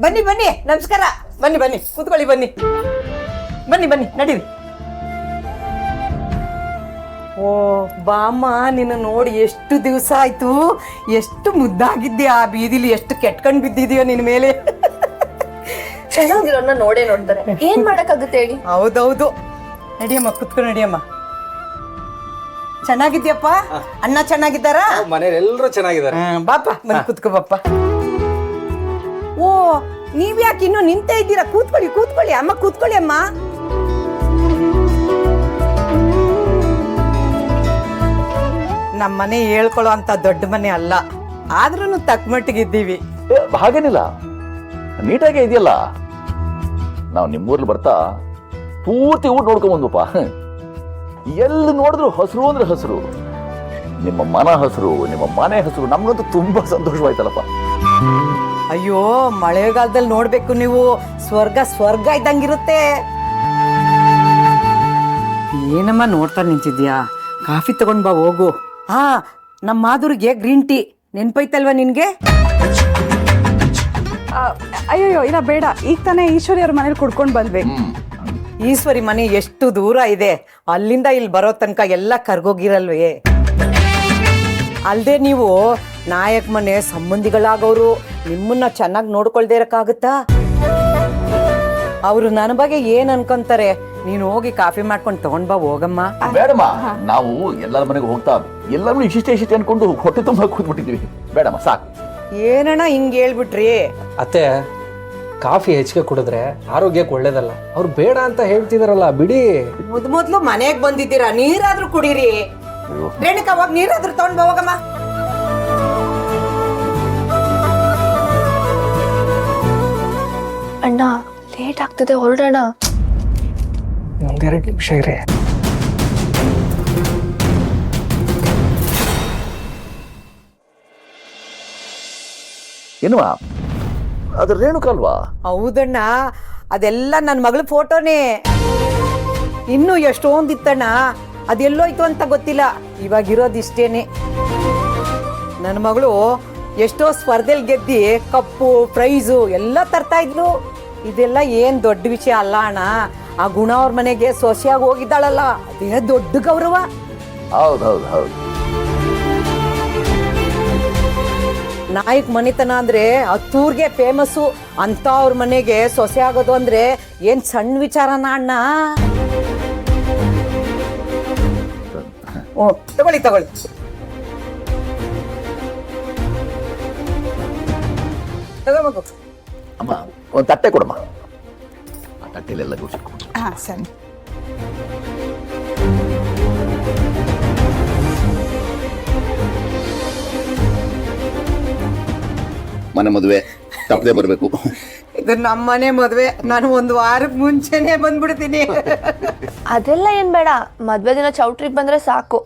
ಬನ್ನಿ ಬನ್ನಿ, ನಮಸ್ಕಾರ. ಬನ್ನಿ ಬನ್ನಿ, ಕೂತ್ಕೊಳ್ಳಿ. ಬನ್ನಿ ಬನ್ನಿ ಬನ್ನಿ, ನಡೀರಿ. ಓ ಬಾಮ್ಮ, ನಿನ್ನ ನೋಡಿ ಎಷ್ಟು ದಿವಸ ಆಯ್ತು. ಎಷ್ಟು ಮುದ್ದಾಗಿದ್ದೆ ಆ ಬೀದಿಲಿ, ಎಷ್ಟು ಕೆಟ್ಕೊಂಡ್ ಬಿದ್ದಿದೀಯೋ ನಿನ್ ಮೇಲೆ. ಚೆನ್ನಾಗಿರೋನ್ನ ನೋಡೇ ನೋಡ್ತಾರೆ, ಏನ್ ಮಾಡಕ್ಕಾಗುತ್ತೆ ಹೇಳಿ. ಹೌದೌದು. ನಡಿಯಮ್ಮ, ಕುತ್ಕೊಂಡು ನಡಿಯಮ್ಮ. ಚೆನ್ನಾಗಿದ್ಯಪ್ಪ? ಅಣ್ಣ ಚೆನ್ನಾಗಿದ್ದಾರ? ಮನೇಲಿ ಎಲ್ಲರೂ ಚೆನ್ನಾಗಿದ್ದಾರೆ. ಬಾಪ, ಬನ್ನಿ ಕುತ್ಕೋ ಬಾಪ. ಓ, ನೀವ್ಯಾಕೆ ಇನ್ನು ನಿಂತೇ ಇದ್ದೀರಾ? ಕೂತ್ಕೊಳ್ಳಿ ಕೂತ್ಕೊಳ್ಳಿ ಅಮ್ಮ, ಕೂತ್ಕೊಳ್ಳಿ ಅಮ್ಮ. ನಮ್ಮ ಮನೆ ಹೇಳ್ಕೊಳ್ಳೋ ಅಂತ ದೊಡ್ಡ ಮನೆ ಅಲ್ಲ, ಆದ್ರೂ ತಕ್ಕ ಮಟ್ಟಿಗಿದ್ದೀವಿ. ಹಾಗೇನಿಲ್ಲ, ನೀಟಾಗೆ ಇದೆಯಲ್ಲ. ನಾವು ನಿಮ್ಮೂರ್ಲಿ ಬರ್ತಾ ಪೂರ್ತಿ ಊಟ ನೋಡ್ಕೊಂಡ್ ಬಂದ್ವಪ್ಪ. ಎಲ್ಲಿ ನೋಡಿದ್ರು ಹಸಿರು ಅಂದ್ರೆ ಹಸಿರು. ನಿಮ್ಮ ಮನ ಹಸಿರು, ನಿಮ್ಮ ಮನೆ ಹಸಿರು. ನಮ್ಗಂತೂ ತುಂಬಾ ಸಂತೋಷವಾಯ್ತಲ್ಲಪ್ಪ. ಅಯ್ಯೋ, ಮಳೆಗಾಲದಲ್ಲಿ ನೋಡ್ಬೇಕು ನೀವು, ಸ್ವರ್ಗ ಸ್ವರ್ಗ ಇದ್ದಂಗಿರುತ್ತೆ. ಏನಮ್ಮ ನೋಡ್ತಾ ನಿಂತಿದ್ಯಾ? ಕಾಫಿ ತಗೊಂಡ್ ಬಾ, ಹೋಗು. ಹಾ, ನಮ್ಮ ಮಾಧುರಿಗೆ ಗ್ರೀನ್ ಟೀ ನೆನ್ಪೈತಲ್ವಾ ನಿನ್ಗೆ? ಅಯ್ಯೋ ಇಲ್ಲ ಬೇಡ, ಈಗ ತಾನೇ ಈಶ್ವರಿ ಅವ್ರ ಮನೇಲಿ ಕುಡ್ಕೊಂಡು ಬಂದ್ವಿ. ಈಶ್ವರಿ ಮನೆ ಎಷ್ಟು ದೂರ ಇದೆ, ಅಲ್ಲಿಂದ ಇಲ್ಲಿ ಬರೋ ತನಕ ಎಲ್ಲ ಕರ್ಗೋಗಿರಲ್ವೇ. ಅಲ್ದೇ ನೀವು ನಾಯಕ್ ಮನೆ ಸಂಬಂಧಿಗಳಾಗೋರು, ನಿಮ್ಮನ್ನ ಚೆನ್ನಾಗಿ ನೋಡ್ಕೊಳ್ದೇ ಇರಕ್ಕಾಗುತ್ತಾ? ಅವರು ನನ್ನ ಬಗ್ಗೆ ಏನ್ ಅನ್ಕೊಂತಾರೆ? ನೀನು ಹೋಗಿ ಕಾಫಿ ಮಾಡ್ಕೊಂಡು ತಗೊಂಡ್ ಬಾ, ಹೋಗಮ್ಮ. ಬೇಡಮ್ಮ, ನಾವು ಎಲ್ಲರ ಮನೆಗೆ ಹೋಗ್ತಾ ಎಲ್ಲರೂ ಇಷ್ಟೇ ಅನ್ಕೊಂಡು ಹೊಟ್ಟೆ ತುಂಬ ಕೂತ್ಬಿಟ್ಟಿದ್ವಿ. ಬೇಡಮ್ಮ, ಸಾಕು. ಏನಣ್ಣ ಹಿಂಗ್ ಹೇಳ್ಬಿಟ್ರಿ? ಅತ್ತೆ, ಕಾಫಿ ಹೆಚ್ಚಿಗೆ ಕುಡಿದ್ರೆ ಆರೋಗ್ಯಕ್ಕೆ ಒಳ್ಳೇದಲ್ಲ. ಅವ್ರು ಬೇಡ ಅಂತ ಹೇಳ್ತಿದಾರಲ್ಲ, ಬಿಡಿ. ಮೊದ್ಲು ಮನೆಗ್ ಬಂದಿದ್ದೀರಾ, ನೀರಾದ್ರೂ ಕುಡೀರಿ. ರೇಣುಕಾ, ಹೋಗಿ ನೀರಾದ್ರೂ ತಗೊಂಡ್ ಬಾ, ಹೋಗಮ್ಮ. ಅಣ್ಣ ಲೇಟ್ ಆಗ್ತದೆ, ಹೊರಡೋಣ. ಒಂದೆರಡು ನಿಮಿಷ ಇರಿ. ಏನಮ್ಮ, ಅದು ರೇಣುಕಲ್ವಾ? ಹೌದಣ್ಣ, ಅದೆಲ್ಲ ನನ್ನ ಮಗಳ ಫೋಟೋನೇ. ಇನ್ನು ಎಷ್ಟೊಂದಿತ್ತಣ್ಣ, ಅದೆಲ್ಲೋಯ್ತು ಅಂತ ಗೊತ್ತಿಲ್ಲ. ಇವಾಗಿರೋದಿಷ್ಟೇನೆ. ನನ್ನ ಮಗಳು ಎಷ್ಟೋ ಸ್ಪರ್ಧೆಲ್ ಗೆದ್ದಿ ಕಪ್ಪು ಪ್ರೈಸು ಎಲ್ಲ ತರ್ತಾ ಇದ್ಲು. ಇದೆಲ್ಲ ಏನ್ ದೊಡ್ಡ ವಿಷಯ ಅಲ್ಲ ಅಣ್ಣ. ಆ ಗುಣ ಅವ್ರ ಮನೆಗೆ ಸೊಸೆಯಾಗಿ ಹೋಗಿದ್ದಾಳಲ್ಲ, ಅದೇ ದೊಡ್ಡ ಗೌರವ. ಹೌದೌದು ಹೌದು. ನಾಯಕ್ ಮನೆತನ ಅಂದ್ರೆ ಹತ್ತೂರ್ಗೆ ಫೇಮಸ್ಸು ಅಂತ. ಅವ್ರ ಮನೆಗೆ ಸೊಸೆ ಆಗೋದು ಅಂದ್ರೆ ಏನ್ ಸಣ್ಣ ವಿಚಾರನ ಅಣ್ಣ. ಓ, ತಗೊಳ್ಳಿ ತಗೊಳ್ಳಿ. ತಗೋಬೇಕು. ಅಮ್ಮ, ಒಂದು ತಟ್ಟೆ ಕೊಡಮ್ಮ. ಆ ತಟ್ಟೆಲೆಲ್ಲ ದೋಸೆ ಕೊಡು. ಹಾ ಸರಿ. ಮನೆ ಮದುವೆ ತಪ್ಪದೆ ಬರಬೇಕು. ಇದು ನಮ್ಮನೆ ಮದ್ವೆ, ನಾನು ಒಂದು ವಾರಕ್ಕೆ ಮುಂಚೆನೆ ಬಂದ್ಬಿಡ್ತೀನಿ. ಅದೆಲ್ಲ ಏನ್ ಬೇಡ, ಮದ್ವೆ ದಿನ ಚೌಟ್ರಿಗೆ ಬಂದ್ರೆ ಸಾಕು.